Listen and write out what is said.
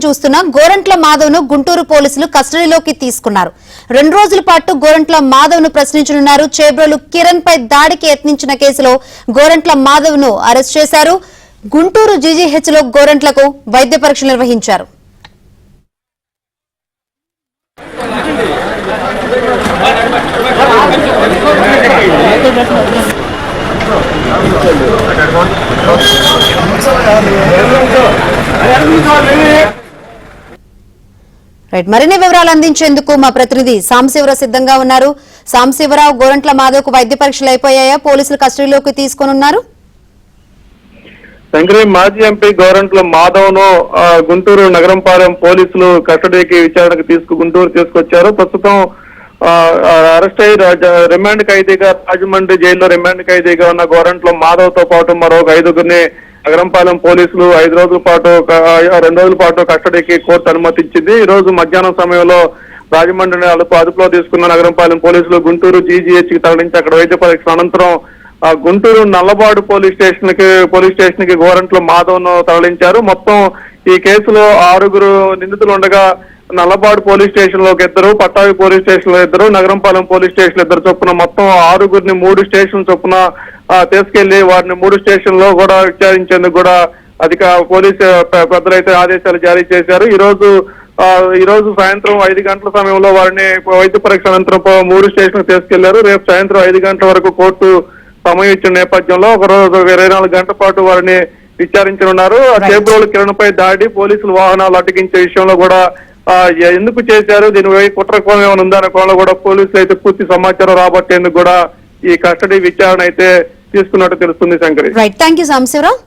చూస్తున్న గోరంట్ల మాధవ్ ను గుంటూరు పోలీసులు కస్టడీలోకి తీసుకున్నారు. 2 రోజుల పాటు గోరంట్ల మాధవ్ ను ప్రశ్నించనున్నారు. చేబ్రోలు కిరణ్ పై దాడికి యత్నించిన కేసులో గోరంట్ల మాధవ్ ను అరెస్ట్ చేశారు. గుంటూరు జీజీహెచ్ లో గోరంట్లకు వైద్య పరీక్షలు నిర్వహించారు. మరిన్ని వివరాలు అందించేందుకు మా ప్రతినిధి సాంశివరావు సిద్ధంగా ఉన్నారు. సాంశివరావు, గోరంట్ల మాధవ్ కు వైద్య పరీక్షలు అయిపోయాయా? పోలీసులు కస్టడీలోకి తీసుకున్నారు. శంకరి మాజీ ఎంపీ గోరంట్ల మాధవ్ ను గుంటూరు నగరంపాలెం పోలీసులు కస్టడీకి విచారణకు గుంటూరు తీసుకొచ్చారు. ప్రస్తుతం అరెస్ట్ అయ్యి రిమాండ్ ఖైదీగా రాజమండ్రి జైల్లో రిమాండ్ ఖైదీగా ఉన్న గోరంట్ల మాధవ్ తో పాటు మరో 5గురిని నగరంపాలెం పోలీసులు 2 రోజుల పాటు కస్టడీకి కోర్టు అనుమతించింది. ఈ రోజు మధ్యాహ్నం సమయంలో రాజమండ్రిని అదుపులో తీసుకున్న నగరంపాలెం పోలీసులు గుంటూరు జీజీహెచ్ కి తరలించి అక్కడ వైద్య పరీక్ష అనంతరం గుంటూరు నల్లబాడు పోలీస్ స్టేషన్ కి గోరంట్ల మాధవ్ ను తరలించారు. మొత్తం ఈ కేసులో 6 నిందితులు ఉండగా నల్లబాడు పోలీస్ స్టేషన్ లో 2, పట్టాభి పోలీస్ స్టేషన్ లో 2, నగరంపాలెం పోలీస్ స్టేషన్ లో 2 చొప్పున మొత్తం 6గురిని 3 స్టేషన్ చొప్పున తీసుకెళ్లి వారిని 3 స్టేషన్ లో కూడా విచారించేందుకు కూడా పోలీసు పెద్దలైతే ఆదేశాలు జారీ చేశారు. ఈ రోజు సాయంత్రం 5 గంటల సమయంలో వారిని వైద్య పరీక్ష అనంతరం 3 స్టేషన్ తీసుకెళ్లారు. రేపు సాయంత్రం 5 గంటల వరకు కోర్టు సమయం ఇచ్చిన నేపథ్యంలో 24 గంటల పాటు వారిని విచారించనున్నారు. చేబ్రోలు కిరణ్ పై దాడి, పోలీసులు వాహనాలు అడ్డగించే విషయంలో కూడా ఎందుకు చేశారు, దీనిపై కుట్ర కోణం ఏమైనా ఉందనే కోణంలో కూడా పోలీసులు అయితే పూర్తి సమాచారం రాబట్టేందుకు కూడా ఈ కస్టడీ విచారణ అయితే తీసుకున్నట్టు తెలుస్తుంది. శంకరి. Right, thank you Sambasivarao.